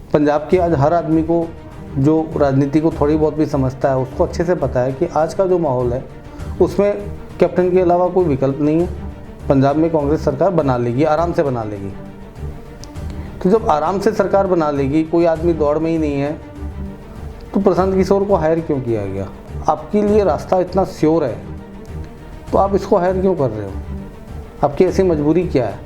पंजाब के आज हर आदमी को, जो राजनीति को थोड़ी बहुत भी समझता है, उसको अच्छे से पता है कि आज का जो माहौल है उसमें कैप्टन के अलावा कोई विकल्प नहीं है। पंजाब में कांग्रेस सरकार बना लेगी, आराम से बना लेगी। तो जब आराम से सरकार बना लेगी, कोई आदमी दौड़ में ही नहीं है, तो प्रशांत किशोर को हायर क्यों किया गया? आपके लिए रास्ता इतना श्योर है तो आप इसको हायर क्यों कर रहे हो? आपकी ऐसी मजबूरी क्या है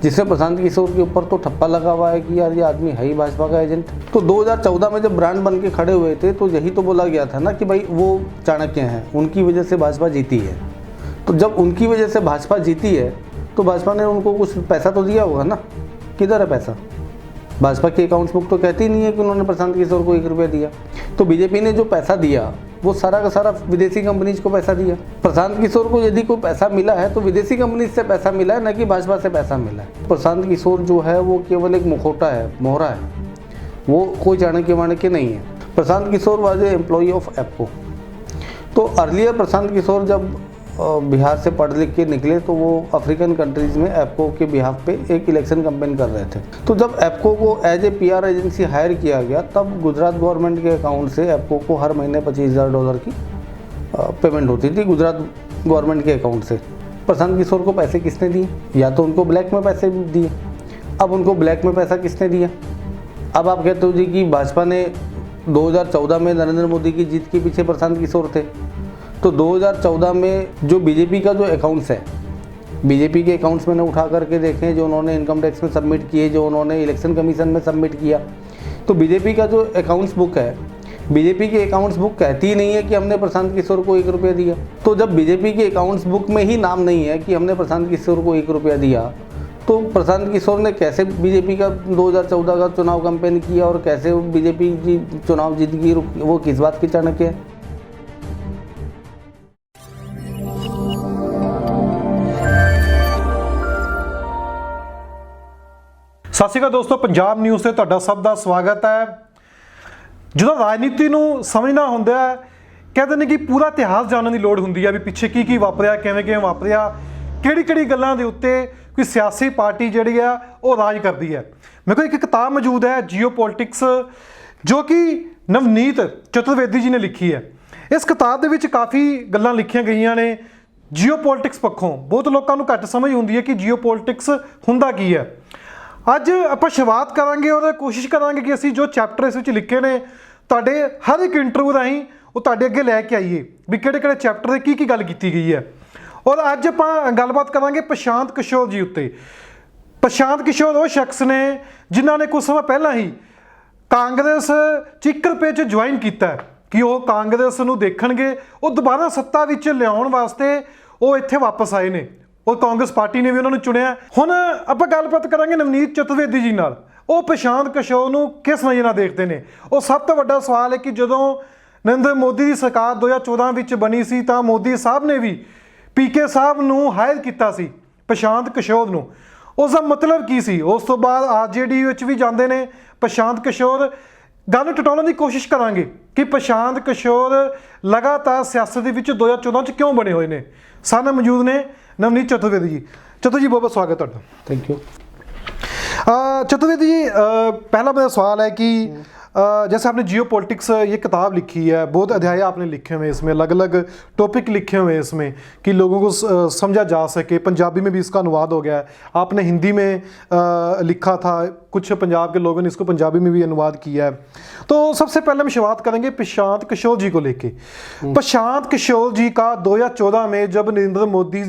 जिससे प्रशांत किशोर के ऊपर तो ठप्पा लगा हुआ है कि यार ये आदमी है ही भाजपा का एजेंट। तो 2014 में जब ब्रांड बन के खड़े हुए थे तो यही तो बोला गया था ना कि भाई वो चाणक्य हैं, उनकी वजह से भाजपा जीती है। तो जब उनकी वजह से भाजपा जीती है तो भाजपा ने उनको कुछ पैसा तो दिया होगा ना। किधर है पैसा? भाजपा के अकाउंट्स बुक तो कहती नहीं है कि उन्होंने प्रशांत किशोर को 1 रुपया दिया। तो बीजेपी ने जो पैसा दिया वो सारा का सारा विदेशी कंपनीज को पैसा दिया। प्रशांत किशोर को यदि कोई पैसा मिला है तो विदेशी कंपनीज से पैसा मिला है, न कि भाजपा से पैसा मिला है। प्रशांत किशोर जो है वो केवल एक मुखौटा है, मोहरा है, वो कोई चाणक्य वाणक्य नहीं है। Prashant Kishor was a employee of APCO. तो अर्लियर प्रशांत किशोर जब बिहार से पढ़ लिख के निकले तो वो अफ्रीकन कंट्रीज़ में एप्को के बिहाफ पे एक इलेक्शन कैंपेन कर रहे थे। तो जब एप्को को as a PR agency hire किया गया तब गुजरात गवर्नमेंट के अकाउंट से एप्को को हर महीने $25,000 की पेमेंट होती थी गुजरात गवर्नमेंट के अकाउंट से। प्रशांत किशोर को पैसे किसने दिए? या तो उनको ब्लैक में पैसे दिए। अब उनको ब्लैक में पैसा किसने दिया? अब आप कहते हो जी कि भाजपा ने 2014 में नरेंद्र मोदी की जीत के पीछे प्रशांत किशोर थे। तो 2014 में जो बीजेपी का जो अकाउंट्स है, बीजेपी के अकाउंट्स मैंने उठा करके देखें जो उन्होंने इनकम टैक्स में सबमिट किए, जो उन्होंने इलेक्शन कमीशन में सबमिट किया, तो बीजेपी का जो अकाउंट्स बुक है, बीजेपी की अकाउंट्स बुक कहती ही नहीं है कि हमने प्रशांत किशोर को 1 रुपया दिया। तो जब बीजेपी की अकाउंट्स बुक में ही नाम नहीं है कि हमने प्रशांत किशोर को 1 रुपया दिया, तो प्रशांत किशोर ने कैसे बीजेपी का 2014 का चुनाव कैंपेन किया और कैसे बीजेपी की चुनाव जीत गई, वो किस बात की चाणक्य है? ਸਤਿ ਸ਼੍ਰੀ ਅਕਾਲ ਦੋਸਤੋ, ਪੰਜਾਬ ਨਿਊਜ਼ ਤੇ ਤੁਹਾਡਾ ਸਭ ਦਾ ਸਵਾਗਤ ਹੈ। ਜਦੋਂ ਰਾਜਨੀਤੀ ਨੂੰ ਸਮਝਣਾ ਹੁੰਦਾ ਹੈ, ਕਹਿੰਦੇ ਨੇ ਕਿ ਪੂਰਾ ਇਤਿਹਾਸ ਜਾਣਨ ਦੀ ਲੋੜ ਹੁੰਦੀ ਹੈ ਵੀ ਪਿੱਛੇ ਕੀ ਕੀ ਵਾਪਰਿਆ, ਕਿਵੇਂ ਵਾਪਰਿਆ, ਕਿਹੜੀ ਗੱਲਾਂ ਦੇ ਉੱਤੇ ਕੋਈ ਸਿਆਸੀ ਪਾਰਟੀ ਜਿਹੜੀ ਆ ਉਹ ਰਾਜ ਕਰਦੀ ਹੈ। ਮੇਰੇ ਕੋਲ ਇੱਕ ਕਿਤਾਬ ਮੌਜੂਦ ਹੈ ਜੀਓਪੋਲਿਟਿਕਸ, ਜੋ ਕਿ ਨਵਨੀਤ ਚਤੁਰਵੇਦੀ ਜੀ ਨੇ ਲਿਖੀ ਹੈ। ਇਸ ਕਿਤਾਬ ਦੇ ਵਿੱਚ ਕਾਫੀ ਗੱਲਾਂ ਲਿਖੀਆਂ ਗਈਆਂ ਨੇ ਜੀਓਪੋਲਿਟਿਕਸ ਪੱਖੋਂ। ਬਹੁਤ ਲੋਕਾਂ ਨੂੰ ਘੱਟ ਸਮਝ ਹੁੰਦੀ ਹੈ ਕਿ ਜੀਓਪੋਲਿਟਿਕਸ ਹੁੰਦਾ ਕੀ ਹੈ। ਅੱਜ ਆਪਾਂ ਸ਼ੁਰੂਆਤ ਕਰਾਂਗੇ ਔਰ ਕੋਸ਼ਿਸ਼ ਕਰਾਂਗੇ ਕਿ ਅਸੀਂ ਜੋ ਚੈਪਟਰ ਇਸ ਵਿੱਚ ਲਿਖੇ ਨੇ ਤੁਹਾਡੇ ਹਰ ਇੱਕ ਇੰਟਰਵਿਊ ਰਾਹੀਂ ਉਹ ਤੁਹਾਡੇ ਅੱਗੇ ਲੈ ਕੇ ਆਈਏ ਵੀ ਕਿਹੜੇ ਚੈਪਟਰ ਦੇ ਕੀ ਗੱਲ ਕੀਤੀ ਗਈ ਹੈ। ਔਰ ਅੱਜ ਆਪਾਂ ਗੱਲਬਾਤ ਕਰਾਂਗੇ ਪ੍ਰਸ਼ਾਂਤ ਕਿਸ਼ੋਰ ਜੀ ਉੱਤੇ। ਪ੍ਰਸ਼ਾਂਤ ਕਿਸ਼ੋਰ ਉਹ ਸ਼ਖਸ ਨੇ ਜਿਨ੍ਹਾਂ ਨੇ ਕੁਝ ਸਮਾਂ ਪਹਿਲਾਂ ਹੀ ਕਾਂਗਰਸ 'ਚ 1 ਰੁਪਏ 'ਚ ਜੁਆਇਨ ਕੀਤਾ ਕਿ ਉਹ ਕਾਂਗਰਸ ਨੂੰ ਦੇਖਣਗੇ, ਉਹ ਦੁਬਾਰਾ ਸੱਤਾ ਵਿੱਚ ਲਿਆਉਣ ਵਾਸਤੇ ਉਹ ਇੱਥੇ ਵਾਪਸ ਆਏ ਨੇ और कांग्रेस पार्टी ने भी उन्होंने चुनिया। हुण आपां गलबात करांगे नवनीत चतुर्वेदी जी नाल। वो प्रशांत किशोर नूं किस नज़र नाल देखते हैं? और सब तो वड्डा सवाल है कि जदों नरेंद्र मोदी की सरकार 2014 विच बनी सी तां मोदी साहब ने भी PK साहब नूं हायर कीता सी प्रशांत किशोर नूं। उसका मतलब की सी? उस तो बाद RJD विच भी जांदे ने प्रशांत किशोर। गल टटाउण की कोशिश करांगे कि प्रशांत किशोर लगातार सियासत विच 2014 च क्यों बने हुए ने। सारे नाल मौजूद ने नवनीत चतुर्वेदी जी। चतुर जी, बहुत बहुत स्वागत है। Thank you. चतुर्वेदी जी, पहला मेरा सवाल है कि जैसे आपने जियोपॉलिटिक्स ये किताब लिखी है, बहुत अध्याय आपने लिखे हुए हैं इसमें, अलग अलग टॉपिक लिखे हुए हैं इसमें कि लोगों को समझा जा सके। पंजाबी में भी इसका अनुवाद हो गया है, आपने हिंदी में लिखा था, कुछ पंजाब के लोगों ने इसको पंजाबी में भी अनुवाद किया है। तो सबसे पहले हम शुरुआत करेंगे प्रशांत किशोर जी को लेके। प्रशांत किशोर जी का 2014 में जब नरेंद्र मोदी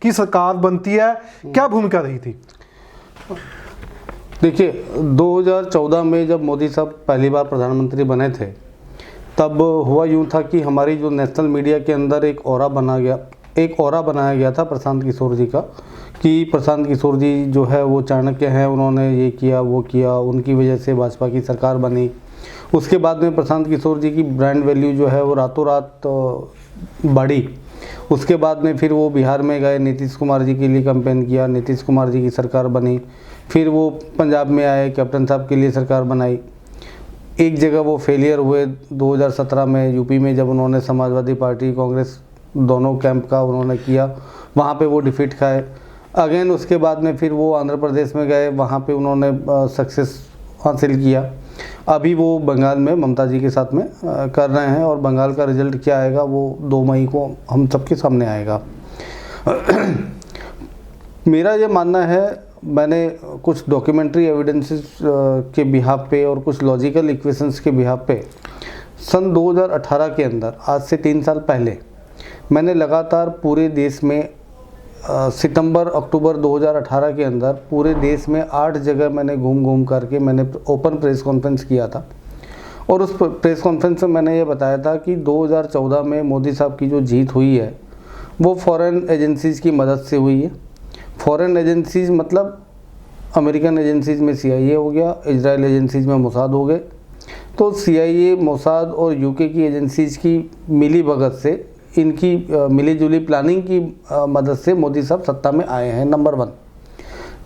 की सरकार बनती है, क्या भूमिका रही थी? देखिए, 2014 में जब मोदी साहब पहली बार प्रधानमंत्री बने थे तब हुआ यूँ था कि हमारी जो नेशनल मीडिया के अंदर एक ऑरा बनाया गया था प्रशांत किशोर जी का, कि प्रशांत किशोर जी जो है वो चाणक्य हैं, उन्होंने ये किया वो किया, उनकी वजह से भाजपा की सरकार बनी। उसके बाद में प्रशांत किशोर जी की ब्रांड वैल्यू जो है वो रातों रात बढ़ी। उसके बाद में फिर वो बिहार में गए, नीतीश कुमार जी के लिए कैंपेन किया, नीतीश कुमार जी की सरकार बनी। फिर वो पंजाब में आए, कैप्टन साहब के लिए सरकार बनाई। एक जगह वो फेलियर हुए 2017 में यूपी में, जब उन्होंने समाजवादी पार्टी कांग्रेस दोनों कैंप का उन्होंने किया, वहाँ पे वो डिफीट खाए। अगेन उसके बाद में फिर वो आंध्र प्रदेश में गए, वहाँ पे उन्होंने सक्सेस हासिल किया। अभी वो बंगाल में ममता जी के साथ में कर रहे हैं, और बंगाल का रिजल्ट क्या आएगा वो 2 मई को हम सबके सामने आएगा। मेरा ये मानना है, मैंने कुछ डॉक्यूमेंट्री एविडेंसेस के बिहाफ पे और कुछ लॉजिकल इक्वेशंस के बिहाफ पे सन 2018 के अंदर, आज से 3 साल पहले, मैंने लगातार पूरे देश में सितंबर अक्टूबर 2018 के अंदर पूरे देश में 8 जगह मैंने घूम करके मैंने ओपन प्रेस कॉन्फ्रेंस किया था। और उस प्रेस कॉन्फ्रेंस में मैंने ये बताया था कि 2014 में मोदी साहब की जो जीत हुई है वो फॉरेन एजेंसीज़ की मदद से हुई है। फॉरेन एजेंसीज़ मतलब अमेरिकन एजेंसीज़ में CIA हो गया, इजराइल एजेंसीज़ में मोसाद हो गए। तो CIA, मोसाद और UK की एजेंसीज़ की मिली भगत से, इनकी मिली जुली प्लानिंग की मदद से मोदी साहब सत्ता में आए हैं, नंबर 1।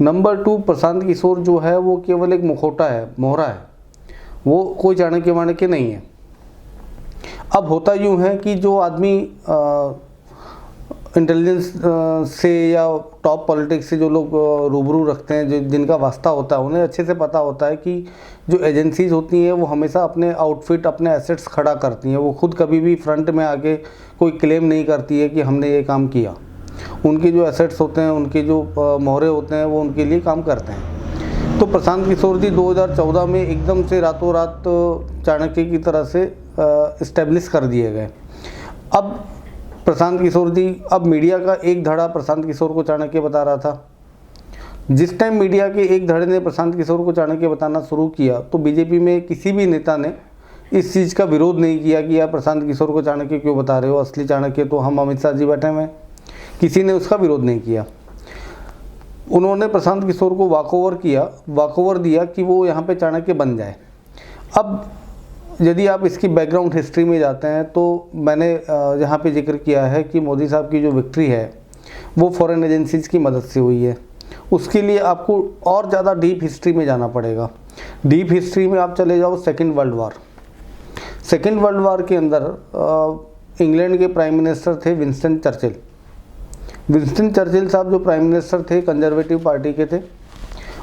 नंबर 2, प्रशांत किशोर जो है वो केवल एक मुखौटा है, मोहरा है, वो कोई चाणक्य वाणक्य नहीं है। अब होता यूँ है कि जो आदमी इंटेलिजेंस से या टॉप पॉलिटिक्स से जो लोग रूबरू रखते हैं, जो जिनका वास्ता होता है, उन्हें अच्छे से पता होता है कि जो एजेंसीज़ होती हैं वो हमेशा अपने आउटफिट, अपने एसेट्स खड़ा करती हैं। वो खुद कभी भी फ्रंट में आके कोई क्लेम नहीं करती है कि हमने ये काम किया। उनके जो एसेट्स होते हैं, उनके जो मोहरे होते हैं, वो उनके लिए काम करते हैं। तो प्रशांत किशोर जी 2014 में एकदम से रातों रात चाणक्य की तरह से इस्टेब्लिश कर दिए गए। अब प्रशांत किशोर जी, अब मीडिया का एक धड़ा प्रशांत किशोर को चाणक्य बता रहा था। जिस टाइम मीडिया के एक धड़े ने प्रशांत किशोर को चाणक्य बताना शुरू किया तो बीजेपी में किसी भी नेता ने इस चीज़ का विरोध नहीं किया कि यार प्रशांत किशोर को चाणक्य क्यों बता रहे हो, असली चाणक्य तो हम अमित शाह जी बैठे हुए हैं। किसी ने उसका विरोध नहीं किया। उन्होंने प्रशांत किशोर को वॉकओवर दिया कि वो यहाँ पे चाणक्य बन जाए। अब यदि आप इसकी बैकग्राउंड हिस्ट्री में जाते हैं तो मैंने यहाँ पे जिक्र किया है कि मोदी साहब की जो विक्ट्री है वो फॉरेन एजेंसीज़ की मदद से हुई है। उसके लिए आपको और ज़्यादा डीप हिस्ट्री में जाना पड़ेगा। डीप हिस्ट्री में आप चले जाओ second world war. Second world war के अंदर इंग्लैंड के प्राइम मिनिस्टर थे विंस्टन चर्चिल। विंस्टन चर्चिल साहब जो प्राइम मिनिस्टर थे, कंजर्वेटिव पार्टी के थे।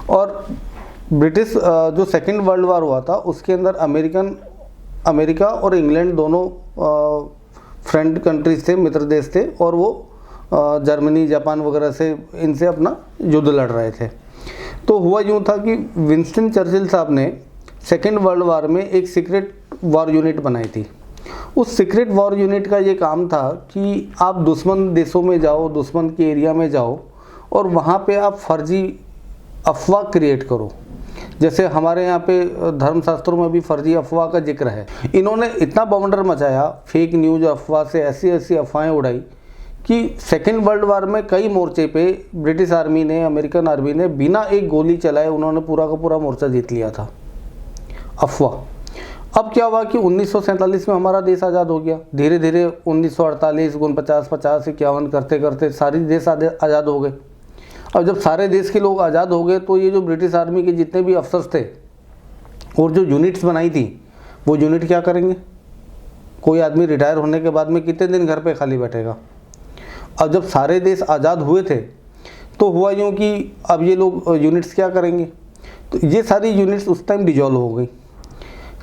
और ब्रिटिश जो सेकेंड वर्ल्ड वार हुआ था उसके अंदर अमेरिका और इंग्लैंड दोनों फ्रेंड कंट्रीज थे, मित्र देश थे, और वो जर्मनी, जापान वगैरह से इनसे अपना युद्ध लड़ रहे थे। तो हुआ यूँ था कि विंस्टन चर्चिल साहब ने सेकेंड वर्ल्ड वार में एक सीक्रेट वॉर यूनिट बनाई थी। उस सीक्रेट वॉर यूनिट का ये काम था कि आप दुश्मन देशों में जाओ, दुश्मन के एरिया में जाओ और वहाँ पे आप फर्जी अफवाह क्रिएट करो। जैसे हमारे यहाँ पे धर्मशास्त्रों में भी फर्जी अफवाह का जिक्र है। इन्होंने इतना बवंडर मचाया, फेक न्यूज़ अफवाह से ऐसी अफवाहें उड़ाई कि सेकेंड वर्ल्ड वार में कई मोर्चे पे ब्रिटिश आर्मी ने, अमेरिकन आर्मी ने बिना एक गोली चलाए उन्होंने पूरा का पूरा मोर्चा जीत लिया था। अफवाह। अब क्या हुआ कि 1947 में हमारा देश आज़ाद हो गया। धीरे धीरे 1948, 49, 50, 51 करते करते सारे देश आज़ाद हो गए। अब जब सारे देश के लोग आज़ाद हो गए तो ये जो ब्रिटिश आर्मी के जितने भी अफसर थे और जो यूनिट्स बनाई थी वो यूनिट क्या करेंगे? कोई आदमी रिटायर होने के बाद में कितने दिन घर पे खाली बैठेगा? अब जब सारे देश आज़ाद हुए थे तो हुआ यूँ कि अब ये लोग यूनिट्स क्या करेंगे? तो ये सारी यूनिट्स उस टाइम डिजॉल्व हो गई।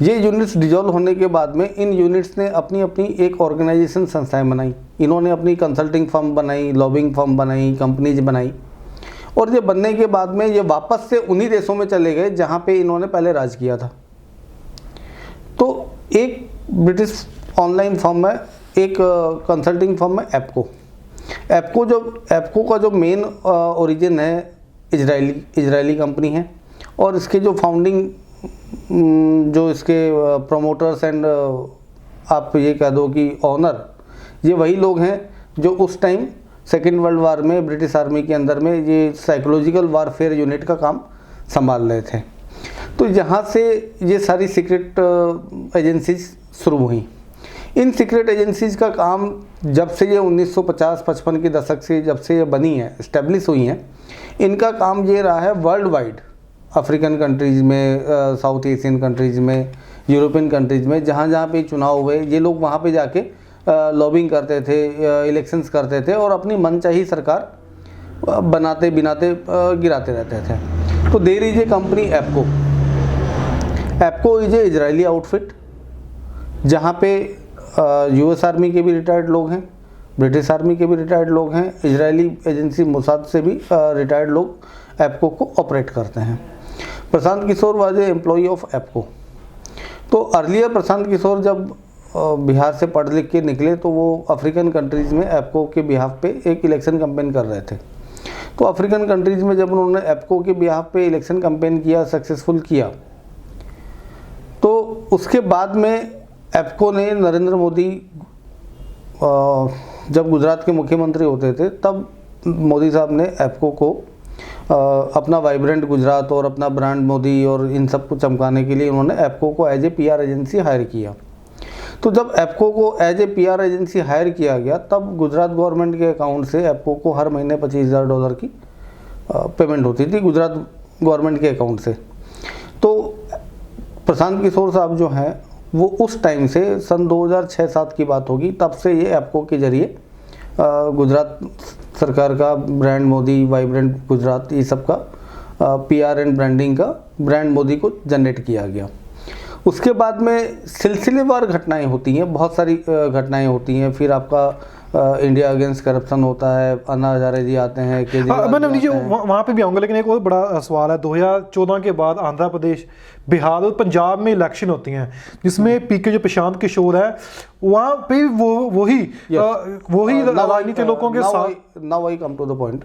ये यूनिट्स डिजॉल्व होने के बाद में इन यूनिट्स ने अपनी अपनी एक ऑर्गेनाइजेशन, संस्थाएं बनाई। इन्होंने अपनी कंसल्टिंग फर्म बनाई, लॉबिंग फर्म बनाई, कंपनीज बनाई। और ये बनने के बाद में ये वापस से उन्हीं देशों में चले गए जहाँ पे इन्होंने पहले राज किया था। तो एक ब्रिटिश ऑनलाइन फर्म है, एक कंसल्टिंग फर्म है एप्को। एप्को का जो मेन ओरिजिन है इजरायली कंपनी है। और इसके जो फाउंडिंग, जो इसके प्रोमोटर्स एंड आप ये कह दो कि ऑनर, ये वही लोग हैं जो उस टाइम सेकेंड वर्ल्ड वार में ब्रिटिश आर्मी के अंदर में ये साइकोलॉजिकल वारफेयर यूनिट का काम संभाल रहे थे। तो यहाँ से ये सारी सीक्रेट एजेंसीज शुरू हुई। इन सीक्रेट एजेंसीज का काम जब से ये 1950-55 के दशक से जब से ये बनी है, इस्टेब्लिश हुई हैं, इनका काम ये रहा है वर्ल्ड वाइड, अफ्रीकन कंट्रीज़ में, साउथ एशियन कंट्रीज़ में, यूरोपियन कंट्रीज़ में, जहाँ जहाँ पे चुनाव हुए ये लोग वहाँ पे जाके लॉबिंग करते थे, इलेक्शंस करते थे और अपनी मनचाही सरकार बनाते बिनाते गिराते रहते थे। तो there is a company APCO is a Israeli outfit, जहाँ पे यूएस आर्मी के भी रिटायर्ड लोग हैं, ब्रिटिश आर्मी के भी रिटायर्ड लोग हैं, इजरायली एजेंसी मोसाद से भी रिटायर्ड लोग एप्को को ऑपरेट करते हैं। Prashant Kishor was a employee of APCO. तो अर्लियर प्रशांत किशोर जब बिहार से पढ़ लिख के निकले तो वो अफ्रीकन कंट्रीज़ में एप्को के बिहाफ पे एक इलेक्शन कैंपेन कर रहे थे। तो अफ्रीकन कंट्रीज़ में जब उन्होंने एप्को के बिहाफ पे इलेक्शन कैंपेन किया, सक्सेसफुल किया, तो उसके बाद में एप्को ने नरेंद्र मोदी जब गुजरात के मुख्यमंत्री होते थे तब मोदी साहब ने एप्को को अपना वाइब्रेंट गुजरात और अपना ब्रांड मोदी और इन सब को चमकाने के लिए उन्होंने एप्को को as a PR agency hire किया। तो जब एप्को को as a PR agency hire किया गया तब गुजरात गवर्नमेंट के अकाउंट से एप्को को हर महीने $25,000 की पेमेंट होती थी गुजरात गवर्नमेंट के अकाउंट से। तो प्रशांत किशोर साहब जो हैं वो उस टाइम से सन 2006-07 की बात होगी, तब से ये एप्को के जरिए गुजरात सरकार का ब्रांड मोदी, वाइब्रेंट गुजरात, ये सब का पीआर एंड ब्रांडिंग का ब्रांड मोदी को जनरेट किया गया। उसके बाद में सिलसिलेवार घटनाएं होती हैं, बहुत सारी घटनाएं होती हैं। फिर आपका इंडिया अगेंस्ट करप्शन होता है, अन्ना हजारे जी आते हैं, मैंने नीचे वहाँ पे भी आऊँगा, लेकिन एक और बड़ा सवाल है। 2014 के बाद आंध्र प्रदेश, बिहार और पंजाब में इलेक्शन होती हैं जिसमें पीके जो प्रशांत किशोर है वहाँ पे वही राजनीतिक लोगों के साथ। Now I come to the point.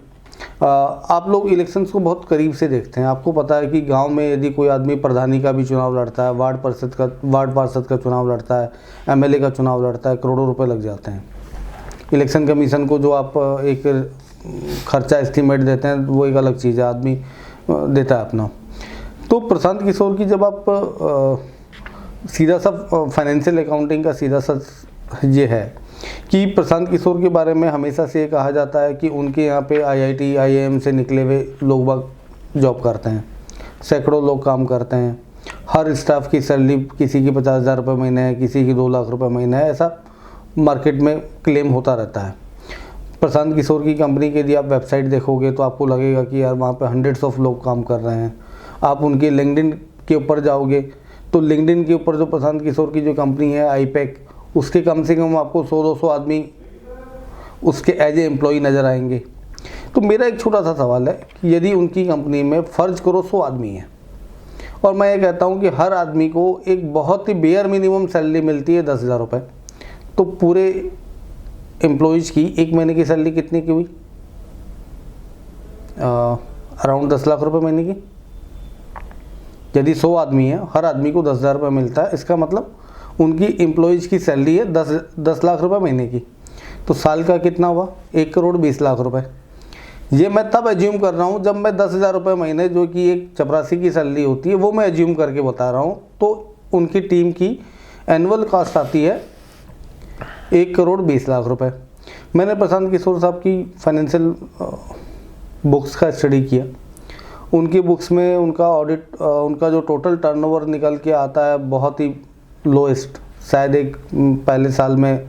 आप लोग इलेक्शंस को बहुत करीब से देखते हैं। आपको पता है कि गांव में यदि कोई आदमी प्रधानी का भी चुनाव लड़ता है, वार्ड पार्षद का चुनाव लड़ता है, एमएलए का चुनाव लड़ता है, करोड़ों रुपए लग जाते हैं। इलेक्शन कमीशन को जो आप एक खर्चा एस्टीमेट देते हैं वो एक अलग चीज़ है, आदमी देता है अपना। तो प्रशांत किशोर की जब आप सीधा सा फाइनेंशियल अकाउंटिंग का सीधा सा ये है कि प्रशांत किशोर के बारे में हमेशा से ये कहा जाता है कि उनके यहाँ पे आईआईटी, आईआईएम से निकले हुए लोग बाग जॉब करते हैं, सैकड़ों लोग काम करते हैं। हर स्टाफ की सैलरी किसी की 50,000 रुपये महीने है, किसी की 2 लाख रुपये महीने है, ऐसा मार्केट में क्लेम होता रहता है। प्रशांत किशोर की कंपनी की यदि आप वेबसाइट देखोगे तो आपको लगेगा कि यार वहाँ पे हंड्रेड्स ऑफ लोग काम कर रहे हैं। आप उनके लिंक्डइन के ऊपर जाओगे तो लिंक्डइन के ऊपर जो प्रशांत किशोर की जो कंपनी है आईपैक, उसके कम से कम आपको 100-200 आदमी उसके एज ए एम्प्लॉई नज़र आएंगे। तो मेरा एक छोटा सा सवाल है कि यदि उनकी कंपनी में फ़र्ज करो 100 आदमी हैं और मैं ये कहता हूँ कि हर आदमी को एक बहुत ही बेयर मिनिमम सैलरी मिलती है 10,000 रुपये, तो पूरे एम्प्लॉयज़ की एक महीने की सैलरी कितने की हुई? अराउंड 10 लाख रुपये महीने की। यदि 100 आदमी है, हर आदमी को 10,000 रुपये मिलता है, इसका मतलब उनकी एम्प्लॉयज़ की सैलरी है 10 लाख रुपये महीने की। तो साल का कितना हुआ? 1,20,00,000 रुपये। ये मैं तब एज्यूम कर रहा हूँ जब मैं 10,000 रुपये महीने जो कि एक चपरासी की सैलरी होती है वो मैं एज्यूम करके बता रहा हूँ। तो उनकी टीम की एनुअल कॉस्ट आती है 1,20,00,000 रुपये। मैंने प्रशांत किशोर साहब की फाइनेंशियल बुक्स का स्टडी किया। उनकी बुक्स में उनका ऑडिट, उनका जो टोटल टर्नओवर निकल के आता है बहुत ही लोएस्ट, शायद एक पहले साल में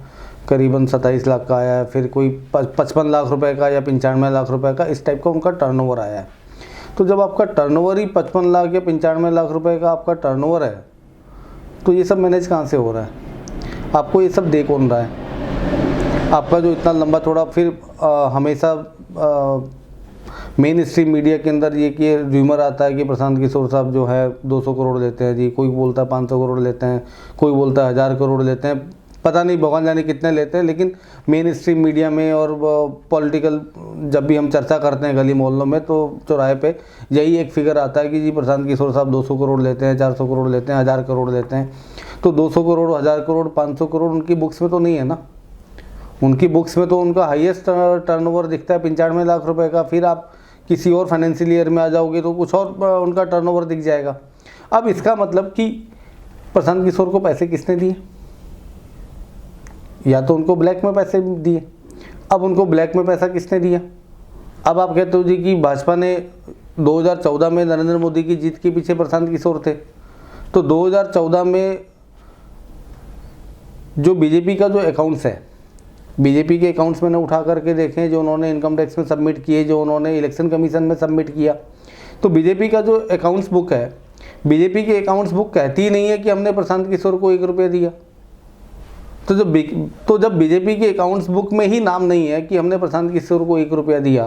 करीबन 27 लाख का आया है, फिर कोई 55 लाख रुपए का या 95 लाख रुपए का, इस टाइप का उनका टर्नओवर आया है। तो जब आपका टर्नओवर ही 55 लाख या 95 लाख रुपए का आपका टर्नओवर है तो ये सब मैनेज कहाँ से हो रहा है? आपको ये सब दे कौन रहा है? आपका जो इतना लंबा चौड़ा, फिर हमेशा मेन स्ट्रीम मीडिया के अंदर ये कि र्यूमर आता है कि प्रशांत किशोर साहब जो है 200 करोड़ लेते हैं जी, कोई बोलता है 500 करोड़ लेते हैं, कोई बोलता है 1000 करोड़ लेते हैं, पता नहीं भगवान जाने कितने लेते हैं। लेकिन मेन स्ट्रीम मीडिया में और पॉलिटिकल जब भी हम चर्चा करते हैं गली मोहल्लों में तो चौराहे पे यही एक फिगर आता है कि जी प्रशांत किशोर साहब 200 करोड़ लेते हैं, 400 करोड़ लेते हैं, 1000 करोड़ लेते हैं। तो 200 करोड़, 1000 करोड़, 500 करोड़ उनकी बुक्स में तो नहीं है ना। उनकी बुक्स में तो उनका हाईएस्ट टर्नओवर दिखता है 95 लाख रुपए का। फिर आप किसी और फाइनेंशियल ईयर में आ जाओगे तो कुछ और उनका टर्नओवर दिख जाएगा। अब इसका मतलब कि प्रशांत किशोर को पैसे किसने दिए? या तो उनको ब्लैक में पैसे दिए। अब उनको ब्लैक में पैसा किसने दिया? अब आप कहते हो जी कि भाजपा ने 2014 में नरेंद्र मोदी की जीत के पीछे प्रशांत किशोर थे। तो 2014 में जो बीजेपी का जो अकाउंट्स है, बीजेपी के अकाउंट्स मैंने उठा करके देखे जो उन्होंने इनकम टैक्स में सबमिट किए, जो उन्होंने इलेक्शन कमीशन में सबमिट किया। तो बीजेपी का जो अकाउंट्स बुक है बीजेपी की अकाउंट्स बुक कहती ही नहीं है कि हमने प्रशांत किशोर को 1 रुपया दिया। तो जब बीजेपी की अकाउंट्स बुक में ही नाम नहीं है कि हमने प्रशांत किशोर को 1 रुपया दिया,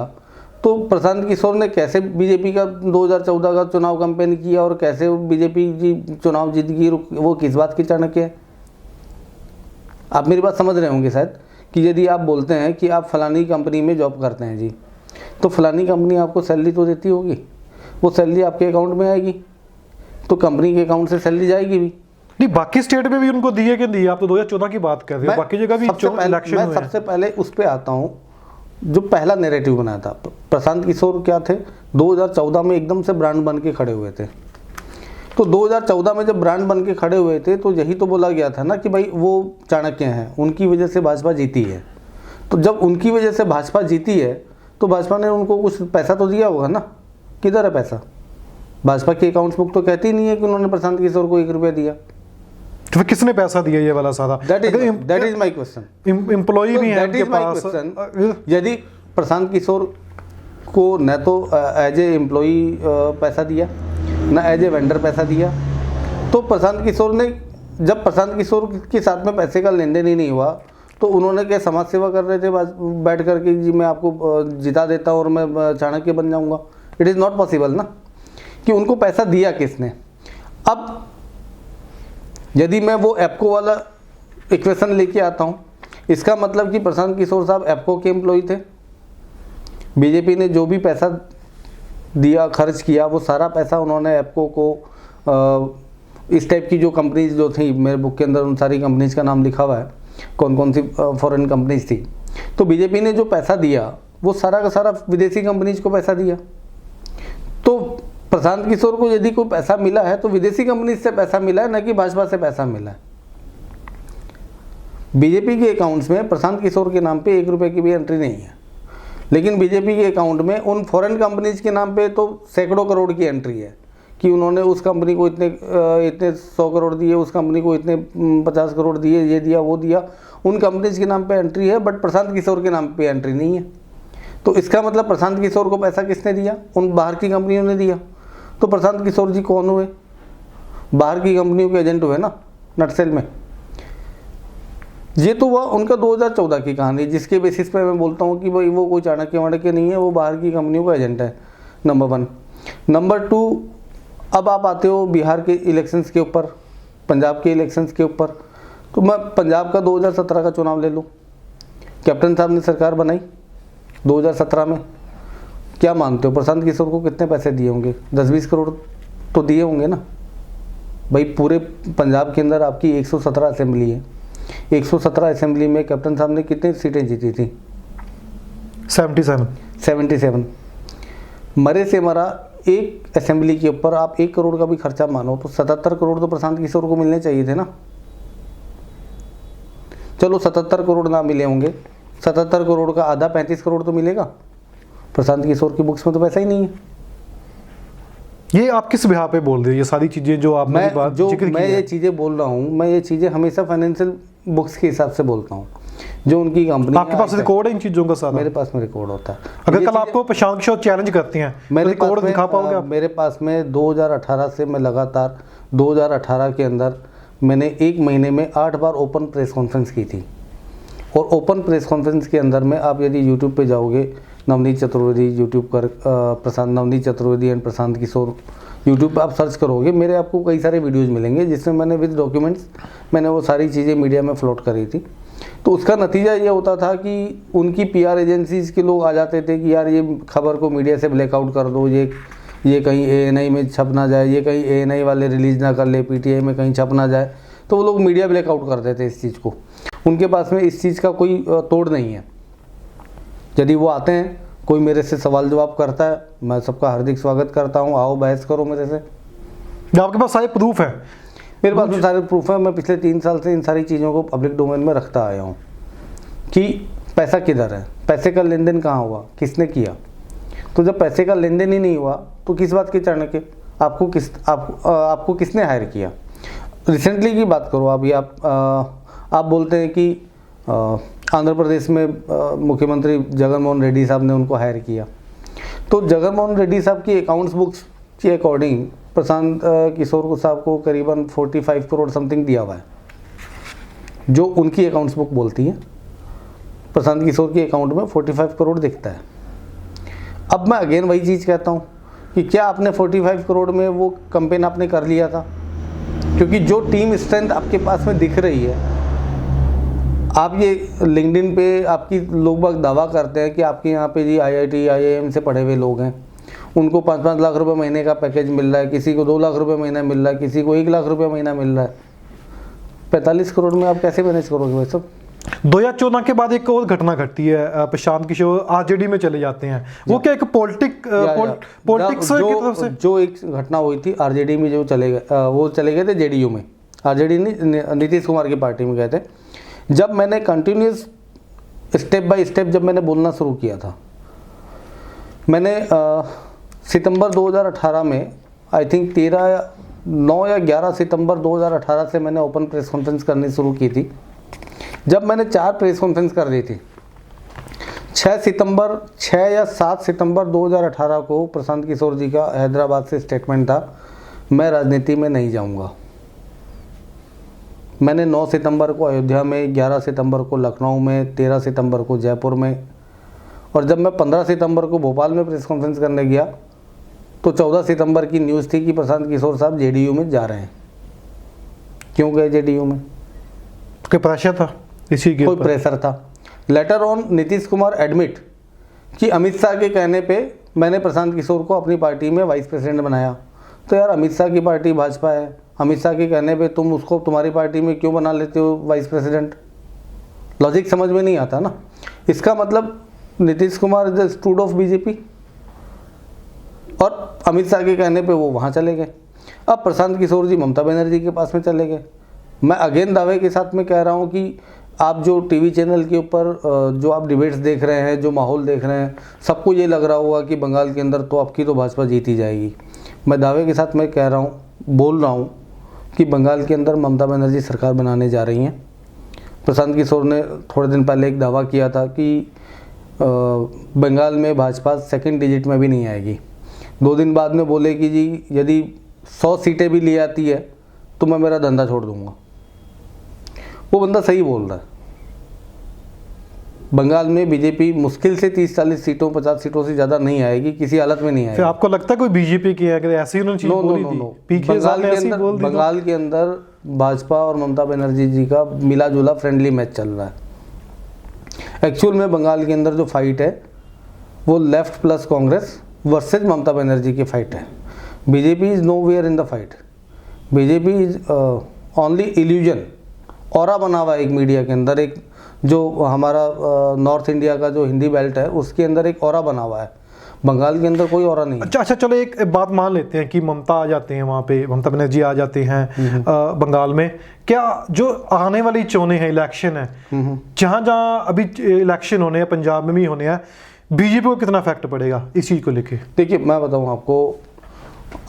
तो प्रशांत किशोर ने कैसे बीजेपी का 2014 का चुनाव कैंपेन किया और कैसे बीजेपी जी चुनाव जीत गई, वो किस बात की चाणक्य है? आप मेरी बात समझ रहे होंगे शायद, कि यदि आप बोलते हैं कि आप फलानी कंपनी में जॉब करते हैं जी, तो फलानी कंपनी आपको सैलरी तो देती होगी, वो सैलरी आपके अकाउंट में आएगी, तो कंपनी के अकाउंट से सैलरी जाएगी भी। नहीं, बाकी स्टेट में भी उनको दिए कि नहीं? आप तो 2014 की बात कर रहे हो, बाकी जगह भी इलेक्शन हुए हैं। सबसे पहले उस पर आता हूँ, जो पहला नैरेटिव बनाया था, प्रशांत किशोर क्या थे, 2014 में एकदम से ब्रांड बन के खड़े हुए थे। तो 2014 में जब ब्रांड बन के खड़े हुए थे, तो यही तो बोला गया था ना कि भाई वो चाणक्य हैं, उनकी वजह से भाजपा जीती है। तो जब उनकी वजह से भाजपा जीती है, तो भाजपा ने उनको कुछ पैसा तो दिया होगा ना। किधर है पैसा? भाजपा की अकाउंट्स बुक तो कहती नहीं है कि उन्होंने प्रशांत किशोर को 1 रुपया दिया। तो फिर किसने पैसा दिया ये वाला सारा? That is my question. Employee भी है उनके पास। यदि प्रशांत किशोर को न तो एज ए एम्प्लॉई पैसा दिया, न एज ए वेंडर पैसा दिया, तो प्रशांत किशोर ने, जब प्रशांत किशोर के साथ में पैसे का लेन देन ही नहीं हुआ, तो उन्होंने क्या समाज सेवा कर रहे थे बैठ कर के, जी मैं आपको जिता देता हूँ और मैं चाणक्य बन जाऊँगा? इट इज़ नॉट पॉसिबल ना, कि उनको पैसा दिया किसने। अब यदि मैं वो एप्को वाला इक्वेशन लेके आता हूँ, इसका मतलब कि प्रशांत किशोर साहब एप्को के एम्प्लॉई थे। बीजेपी ने जो भी पैसा दिया, खर्च किया, वो सारा पैसा उन्होंने एप्को को, इस टाइप की जो कंपनीज जो थी, मेरे बुक के अंदर उन सारी कंपनीज का नाम लिखा हुआ है, कौन कौन सी फॉरेन कंपनीज थी। तो बीजेपी ने जो पैसा दिया, वो सारा का सारा विदेशी कंपनीज को पैसा दिया। तो प्रशांत किशोर को यदि कोई पैसा मिला है, तो विदेशी कंपनी से पैसा मिला है, न कि भाजपा से पैसा मिला है। बीजेपी के अकाउंट्स में प्रशांत किशोर के नाम पे 1 रुपये की भी एंट्री नहीं है, लेकिन बीजेपी के अकाउंट में उन फॉरेन कंपनीज के नाम पे तो सैकड़ों करोड़ की एंट्री है, कि उन्होंने उस कंपनी को इतने 100 करोड़ दिए, उस कंपनी को इतने 50 करोड़ दिए, ये दिया वो दिया, उन कंपनीज के नाम पे एंट्री है, बट प्रशांत किशोर के नाम पे एंट्री नहीं है। तो इसका मतलब प्रशांत किशोर को पैसा किसने दिया? उन बाहर की कंपनियों ने दिया। तो प्रशांत किशोर जी कौन हुए? बाहर की कंपनियों के एजेंट हुए ना, नटसेल में। ये तो हुआ उनका 2014 की कहानी, जिसके बेसिस पे मैं बोलता हूँ कि भाई वो कोई चाणक्य वाणक्य नहीं है, वो बाहर की कंपनियों का एजेंट है, नंबर 1। नंबर 2, अब आप आते हो बिहार के इलेक्शंस के ऊपर, पंजाब के इलेक्शंस के ऊपर। तो मैं पंजाब का 2017 का चुनाव ले लूँ। कैप्टन साहब ने सरकार बनाई 2017 में। क्या मानते हो प्रशांत किशोर को कितने पैसे दिए होंगे? 10-20 करोड़ तो दिए होंगे ना भाई। पूरे पंजाब के अंदर आपकी 117 असेंबली है, 117 असेंबली में कैप्टन साहब ने कितनी सीटें जीती थी? 77। मरे से मरा एक असेंबली के ऊपर आप 1 करोड़ का भी खर्चा मानो, तो 77 करोड़ तो प्रशांत किशोर को मिलने चाहिए थे ना। चलो 77 करोड़ ना मिले होंगे, 77 करोड़ का आधा 35 करोड़ तो मिलेगा। प्रशांत किशोर की बुक्स में तो पैसा ही नहीं है। ये आप किस बिहार पे बोल रहे हैं? ये सारी चीजें जो आपने मैं ये चीज़ें बोल रहा हूँ, मैं ये चीज़ें हमेशा फाइनेंशियल बुक्स के हिसाब से बोलता हूँ, जो उनकी कंपनी। आपके पास रिकॉर्ड है इन चीज़ों का सारा? मेरे पास में रिकॉर्ड होता है। अगर कल आपको प्रशांत किशोर चैलेंज करते हैं, मेरे रिकॉर्ड दिखा पाओगे आप? मेरे पास में 2018 से मैं लगातार 2018 के अंदर मैंने 1 महीने में 8 बार ओपन प्रेस कॉन्फ्रेंस की थी। और ओपन प्रेस कॉन्फ्रेंस के अंदर में आप यदि यूट्यूब पे जाओगे, नवनीत चतुर्वेदी यूट्यूब पर, नवनीत चतुर्वेदी एंड प्रशांत किशोर यूट्यूब पर आप सर्च करोगे, मेरे आपको कई सारे वीडियोस मिलेंगे जिसमें मैंने विद डॉक्यूमेंट्स मैंने वो सारी चीज़ें मीडिया में फ्लोट करी थी। तो उसका नतीजा ये होता था कि उनकी PR एजेंसीज़ के लोग आ जाते थे कि यार ये खबर को मीडिया से ब्लैकआउट कर दो, ये कहीं ANI में छप ना जाए, ये कहीं ANI वाले रिलीज़ ना कर ले, PTI में कहीं छप ना जाए। तो वो लोग मीडिया ब्लैकआउट कर देते इस चीज़ को। उनके पास में इस चीज़ का कोई तोड़ नहीं है। यदि वो आते हैं, कोई मेरे से सवाल जवाब करता है, मैं सबका हार्दिक स्वागत करता हूँ, आओ बहस करो मेरे से। आपके पास सारे प्रूफ है? मेरे पास में सारे प्रूफ है। मैं पिछले 3 साल से इन सारी चीज़ों को पब्लिक डोमेन में रखता आया हूँ कि पैसा किधर है, पैसे का लेन देन कहाँ हुआ, किसने किया। तो जब पैसे का लेन देन ही नहीं हुआ तो किस बात की चाणक्य? आपको किसने हायर किया? रिसेंटली की बात करो अभी आप बोलते हैं कि आंध्र प्रदेश में मुख्यमंत्री जगन मोहन रेड्डी साहब ने उनको हायर किया। तो जगन मोहन रेड्डी साहब की अकाउंट्स बुक्स के अकॉर्डिंग प्रशांत किशोर को साहब को करीबन 45 करोड़ समथिंग दिया हुआ है, जो उनकी अकाउंट्स बुक बोलती है। प्रशांत किशोर के अकाउंट में 45 करोड़ दिखता है। अब मैं अगेन वही चीज़ कहता हूँ कि क्या आपने 45 करोड़ में वो कैंपेन आपने कर लिया था? क्योंकि जो टीम स्ट्रेंथ आपके पास में दिख रही है, आप ये लिंक्डइन पे आपकी लोग बाग दावा करते हैं कि आपके यहाँ पे जी IIT IIM से पढ़े हुए लोग हैं, उनको 5-5 लाख रुपए महीने का पैकेज मिल रहा है, किसी को 2 लाख रुपए महीना मिल रहा है, किसी को 1 लाख रुपए महीना मिल रहा है। 45 करोड़ में आप कैसे मैनेज करोगे भाई सब? 2014 के बाद एक और घटना घटती है, प्रशांत किशोर RJD में चले जाते हैं। वो क्या एक पॉलिटिक्स की तरफ से जो एक घटना हुई थी RJD में, जो चले गए वो चले गए थे JDU में। RJD नहीं, नीतीश कुमार की पार्टी में गए थे। जब मैंने कंटिन्यूस स्टेप बाय स्टेप जब मैंने बोलना शुरू किया था, मैंने सितंबर 2018 में आई थिंक 9 या 11 सितंबर 2018 से मैंने ओपन प्रेस कॉन्फ्रेंस करनी शुरू की थी। जब मैंने 4 प्रेस कॉन्फ्रेंस कर दी थी, 6 या 7 सितंबर 2018 को प्रशांत किशोर जी का हैदराबाद से स्टेटमेंट था, मैं राजनीति में नहीं जाऊंगा। मैंने 9 सितंबर को अयोध्या में, 11 सितंबर को लखनऊ में, 13 सितंबर को जयपुर में, और जब मैं 15 सितंबर को भोपाल में प्रेस कॉन्फ्रेंस करने गया तो 14 सितंबर की न्यूज़ थी कि प्रशांत किशोर साहब JDU में जा रहे हैं। क्यों गए JDU में? कोई प्रेशर था? इसी के कोई प्रेशर था। Later on Nitish Kumar admit कि अमित शाह के कहने पे मैंने प्रशांत किशोर को अपनी पार्टी में वाइस प्रेसिडेंट बनाया। तो यार अमित शाह की पार्टी भाजपा है, अमित शाह के कहने पे तुम उसको तुम्हारी पार्टी में क्यों बना लेते हो वाइस प्रेसिडेंट? लॉजिक समझ में नहीं आता ना। इसका मतलब Nitish Kumar is the stood of BJP, और अमित शाह के कहने पे वो वहाँ चले गए। अब प्रशांत किशोर जी ममता बनर्जी के पास में चले गए। मैं अगेन दावे के साथ में कह रहा हूँ कि आप जो टीवी चैनल के ऊपर जो आप डिबेट्स देख रहे हैं, जो माहौल देख रहे हैं, सबको ये लग रहा होगा कि बंगाल के अंदर तो आपकी तो भाजपा जीती जाएगी। मैं दावे के साथ मैं कह रहा हूँ, बोल रहा हूँ कि बंगाल के अंदर ममता बनर्जी सरकार बनाने जा रही हैं। प्रशांत किशोर ने थोड़े दिन पहले एक दावा किया था कि बंगाल में भाजपा 2nd डिजिट में भी नहीं आएगी। 2 दिन बाद में बोले कि जी यदि 100 सीटें भी ले आती है तो मैं मेरा धंधा छोड़ दूंगा। वो बंदा सही बोल रहा है। बंगाल में बीजेपी मुश्किल से 30-40 सीटों 50 सीटों से ज़्यादा नहीं आएगी, किसी हालत में नहीं आएगी। फिर आपको लगता है कोई बीजेपी की है अगर ऐसी उन्होंने चीज़ बोली थी? बंगाल के अंदर भाजपा और ममता बनर्जी जी का मिला जुला फ्रेंडली मैच चल रहा है। एक्चुअल में बंगाल के अंदर जो फाइट है वो left plus Congress versus Mamata Banerjee की फाइट है। BJP is nowhere in the fight. BJP is only illusion. Aura बना हुआ है एक मीडिया के अंदर, एक जो हमारा नॉर्थ इंडिया का जो हिंदी बेल्ट है उसके अंदर एक ऑरा बना हुआ है। बंगाल के अंदर कोई ऑरा नहीं है। अच्छा चलो एक बात मान लेते हैं कि ममता आ जाते हैं वहाँ पे, ममता बनर्जी आ जाते हैं बंगाल में। क्या जो आने वाली चुनाव है, इलेक्शन है, जहाँ जहाँ अभी इलेक्शन होने हैं, पंजाब में भी होने हैं, बीजेपी को कितना इफेक्ट पड़ेगा इस चीज़ को लेके? देखिए मैं बताऊँ आपको,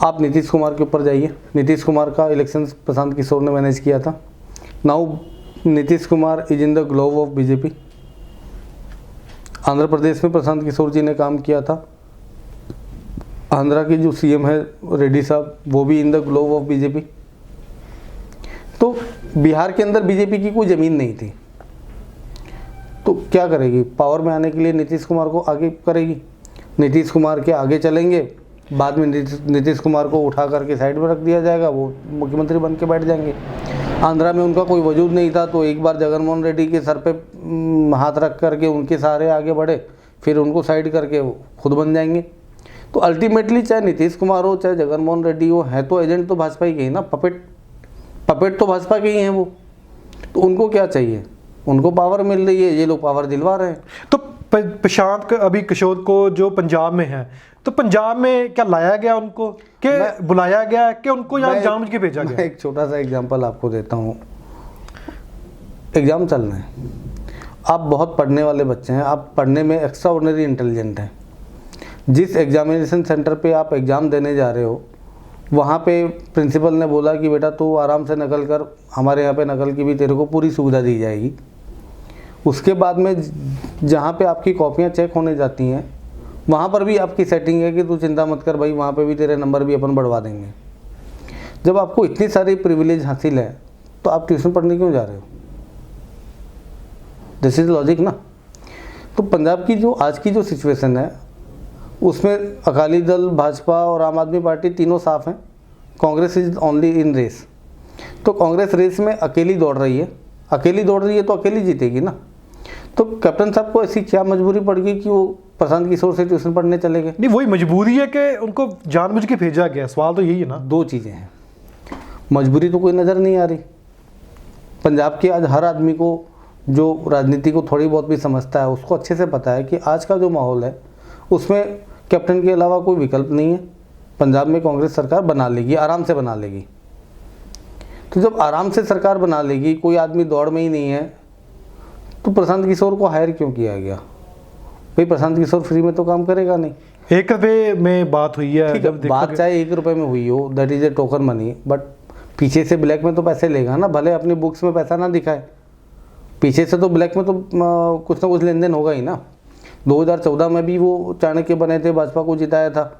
आप नीतीश कुमार के ऊपर जाइए। नीतीश कुमार का इलेक्शन प्रशांत किशोर ने मैनेज किया था। Now Nitish Kumar is in the glove of BJP. Andhra Pradesh में प्रशांत किशोर जी ने काम किया था। आंध्रा की जो CM है रेड्डी साहब, वो भी in the glove of BJP. तो बिहार के अंदर बीजेपी की कोई ज़मीन नहीं थी, तो क्या करेगी? पावर में आने के लिए नीतीश कुमार को आगे करेगी। नीतीश कुमार के आगे चलेंगे, बाद में नीतीश कुमार को उठा करके साइड में रख दिया जाएगा, वो मुख्यमंत्री बन के बैठ जाएंगे। आंध्रा में उनका कोई वजूद नहीं था, तो एक बार जगनमोहन रेड्डी के सर पे हाथ रख करके उनके सहारे आगे बढ़े, फिर उनको साइड करके वो खुद बन जाएंगे। तो अल्टीमेटली चाहे नीतीश कुमार हो चाहे जगनमोहन रेड्डी हो, है तो एजेंट तो भाजपा ही के ही ना, पपेट तो भाजपा के ही हैं वो। तो उनको क्या चाहिए? उनको पावर मिल रही है, ये लोग पावर दिलवा रहे हैं। तो प्रशांत अभी किशोर को जो पंजाब में है, तो पंजाब में क्या लाया गया उनको, कि बुलाया गया कि उनको यहाँ जानबूझ के भेजा गया? एक छोटा सा एग्जांपल आपको देता हूँ। एग्जाम चल रहे हैं, आप बहुत पढ़ने वाले बच्चे हैं, आप पढ़ने में एक्स्ट्रा ऑर्डिनरी इंटेलिजेंट हैं। जिस एग्जामिनेशन सेंटर पे आप एग्ज़ाम देने जा रहे हो, वहाँ पे प्रिंसिपल ने बोला कि बेटा तू आराम से नकल कर, हमारे यहाँ पे नकल की भी तेरे को पूरी सुविधा दी जाएगी। उसके बाद में जहाँ पे आपकी कॉपियाँ चेक होने जाती हैं, वहाँ पर भी आपकी सेटिंग है कि तू चिंता मत कर भाई, वहाँ पे भी तेरे नंबर भी अपन बढ़वा देंगे। जब आपको इतनी सारी प्रिविलेज हासिल है तो आप ट्यूशन पढ़ने क्यों जा रहे हो? दिस इज लॉजिक ना। तो पंजाब की जो आज की जो सिचुएशन है उसमें अकाली दल, भाजपा और आम आदमी पार्टी तीनों साफ हैं। Congress is only in race. तो कांग्रेस रेस में अकेली दौड़ रही है, तो अकेली जीतेगी ना। तो कैप्टन साहब को ऐसी क्या मजबूरी पड़ गई कि वो प्रशांत किशोर से ट्यूशन पढ़ने चले गए? नहीं, वही मजबूरी है कि उनको जानबूझ के भेजा गया। सवाल तो यही है ना। दो चीज़ें हैं, मजबूरी तो कोई नज़र नहीं आ रही। पंजाब के आज हर आदमी को, जो राजनीति को थोड़ी बहुत भी समझता है, उसको अच्छे से पता है कि आज का जो माहौल है उसमें कैप्टन के अलावा कोई विकल्प नहीं है। पंजाब में कांग्रेस सरकार बना लेगी, आराम से बना लेगी। तो जब आराम से सरकार बना लेगी, कोई आदमी दौड़ में ही नहीं है, तो प्रशांत किशोर को हायर क्यों किया गया? भाई प्रशांत किशोर फ्री में तो काम करेगा नहीं। 1 रुपये में बात हुई है, ठीक है, बात चाहे 1 रुपये में हुई हो, that is A token money, but पीछे से ब्लैक में तो पैसे लेगा ना, भले अपनी बुक्स में पैसा ना दिखाए, पीछे से तो ब्लैक में तो कुछ ना कुछ लेन देन होगा ही ना। 2014 में भी वो चाणक्य बने थे, भाजपा को जिताया था।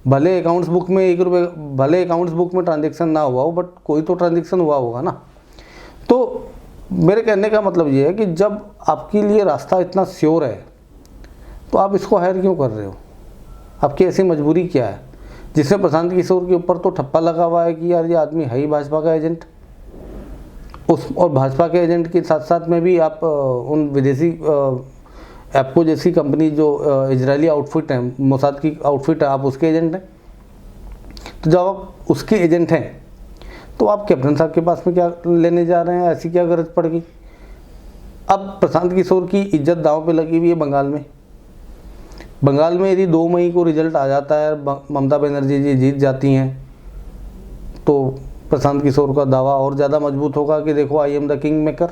भले अकाउंट्स बुक में 1 रुपये, भले अकाउंट्स बुक में ट्रांजेक्शन ना हुआ हो, बट कोई तो ट्रांजेक्शन हुआ होगा ना। तो मेरे कहने का मतलब ये है कि जब आपके लिए रास्ता इतना श्योर है तो आप इसको हायर क्यों कर रहे हो? आपकी ऐसी मजबूरी क्या है जिसमें प्रशांत किशोर के ऊपर तो ठप्पा लगा हुआ है कि यार ये आदमी है ही भाजपा का एजेंट। और भाजपा के एजेंट के साथ साथ में भी आप उन विदेशी एप्को जैसी कंपनी जो इजरायली आउटफिट है, मोसाद की आउटफिट है, आप उसके एजेंट हैं। तो जब आप उसके एजेंट हैं तो आप कैप्टन साहब के पास में क्या लेने जा रहे हैं? ऐसी क्या गरज पड़ गई? अब प्रशांत किशोर की इज्जत दांव पे लगी हुई है बंगाल में यदि 2 मई को रिजल्ट आ जाता है, ममता बनर्जी जी जीत जाती हैं, तो प्रशांत किशोर का दावा और ज़्यादा मजबूत होगा कि देखो I am the king maker.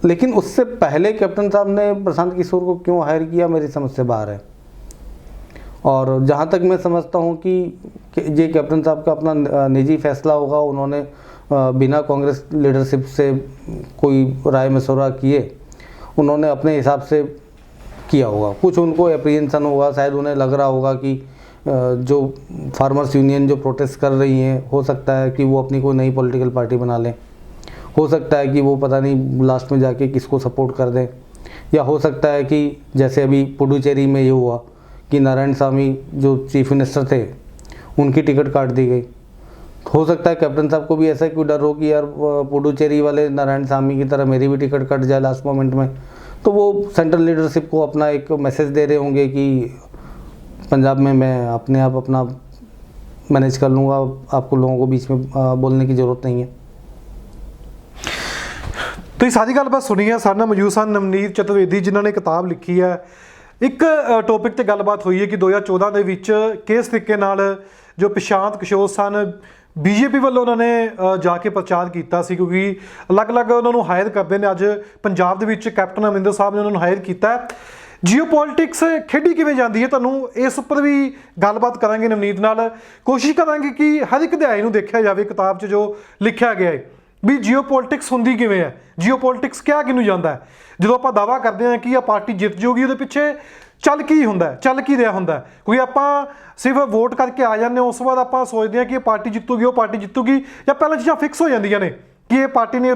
लेकिन उससे पहले कैप्टन साहब ने प्रशांत किशोर को क्यों हायर किया, मेरी समझ से बाहर है। और जहाँ तक मैं समझता हूँ कि ये कैप्टन साहब का अपना निजी फैसला होगा, उन्होंने बिना कांग्रेस लीडरशिप से कोई राय मशवरा किए उन्होंने अपने हिसाब से किया होगा। कुछ उनको एप्रीहेंशन होगा, शायद उन्हें लग रहा होगा कि जो फार्मर्स यूनियन जो प्रोटेस्ट कर रही हैं, हो सकता है कि वो अपनी कोई नई पॉलिटिकल पार्टी बना लें, हो सकता है कि वो पता नहीं लास्ट में जाके किसको सपोर्ट कर दें, या हो सकता है कि जैसे अभी पुडुचेरी में ये हुआ कि नारायणसामी जो चीफ मिनिस्टर थे उनकी टिकट काट दी गई। हो सकता है कैप्टन साहब को भी ऐसा कोई डर हो कि यार पुडुचेरी वाले नारायणसामी की तरह मेरी भी टिकट कट जाए लास्ट मोमेंट में, तो वो सेंट्रल लीडरशिप को अपना एक मैसेज दे रहे होंगे कि पंजाब में मैं अपने आप अपना मैनेज कर लूँगा, आपको लोगों को बीच में बोलने की ज़रूरत नहीं है। तो ये सारी गलबात सुनी है। सारे नाल मौजूद सन नवनीत चतुर्वेदी जिन्होंने किताब लिखी है। एक टॉपिक ते गलबात हुई है कि 2014 ਦੇ ਵਿੱਚ ਕਿਸ ਤਰੀਕੇ ਨਾਲ ਜੋ ਪ੍ਰਸ਼ਾਂਤ ਕਿਸ਼ੋਰ ਸਨ बीजेपी ਵੱਲੋਂ ਉਹਨਾਂ ਨੇ ਜਾ ਕੇ ਪ੍ਰਚਾਰ ਕੀਤਾ ਸੀ, ਕਿਉਂਕਿ ਅਲੱਗ-ਅਲੱਗ ਉਹਨਾਂ ਨੂੰ ਹਾਇਰ ਕਰਦੇ ਨੇ। ਅੱਜ ਪੰਜਾਬ ਦੇ ਵਿੱਚ ਕੈਪਟਨ ਅਮਰਿੰਦਰ ਸਾਹਿਬ ਨੇ ਉਹਨਾਂ ਨੂੰ ਹਾਇਰ ਕੀਤਾ। जियोपॉलिटिक्स खेडी किवें जाती है, तुहानूं इस उपर भी गलबात करांगे नवनीत नाल। कोशिश करांगे कि हर एक अध्याय नूं देखिया जाए किताब 'च जो लिखिया गया है भी जियोपॉलिटिक्स हुंदी किवें है, जियोपॉलिटिक्स क्या किनूं जांदा है। जदों आपां दावा करते हैं कि पार्टी जित जाऊगी, उहदे पिछे चल की हुंदा है, चल की रहा हुंदा है। क्योंकि आपां सिर्फ वोट करके आ जाते हैं, उस बाद आपां सोचते हैं कि पार्टी जितूगी, वो पार्टी जितूगी, या पहले चीज़ां फिक्स हो जांदियां ने कि ये पार्टी ने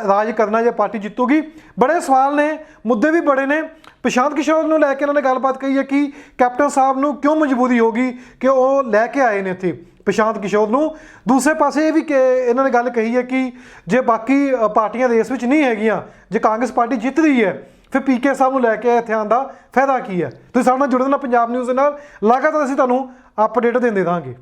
राज करना या पार्टी जितूगी। बड़े सवाल ने, मुद्दे भी बड़े ने। प्रशांत किशोर ਨੂੰ ਲੈ ਕੇ ਇਹਨਾਂ ਨੇ ਗੱਲਬਾਤ ਕਹੀ ਹੈ ਕਿ ਕੈਪਟਨ ਸਾਹਿਬ ਨੂੰ ਕਿਉਂ ਮਜਬੂਰੀ ਹੋਗੀ ਕਿ ਉਹ ਲੈ ਕੇ ਆਏ ਨੇ ਇੱਥੇ ਪ੍ਰਸ਼ਾਂਤ ਕਿਸ਼ੋਰ ਨੂੰ। ਦੂਸਰੇ ਪਾਸੇ ਇਹ ਵੀ ਕਿ ਇਹਨਾਂ ਨੇ ਗੱਲ ਕਹੀ ਹੈ ਕਿ ਜੇ ਬਾਕੀ ਪਾਰਟੀਆਂ ਦੇਸ਼ ਵਿੱਚ ਨਹੀਂ ਹੈਗੀਆਂ, ਜੇ ਕਾਂਗਰਸ ਪਾਰਟੀ ਜਿੱਤ ਰਹੀ ਹੈ, ਫਿਰ ਪੀਕੇ ਸਾਹਿਬ ਨੂੰ ਲੈ ਕੇ ਇੱਥੇ ਆਉਣ ਦਾ ਫਾਇਦਾ ਕੀ ਹੈ। ਤੁਸੀਂ ਸਾਡੇ ਨਾਲ ਜੁੜੇ ਰਹਿਣਾ ਪੰਜਾਬ ਨਿਊਜ਼ ਦੇ ਨਾਲ, ਲਗਾਤਾਰ ਅਸੀਂ ਤੁਹਾਨੂੰ ਅਪਡੇਟ ਦਿੰਦੇ ਰਹਾਂਗੇ।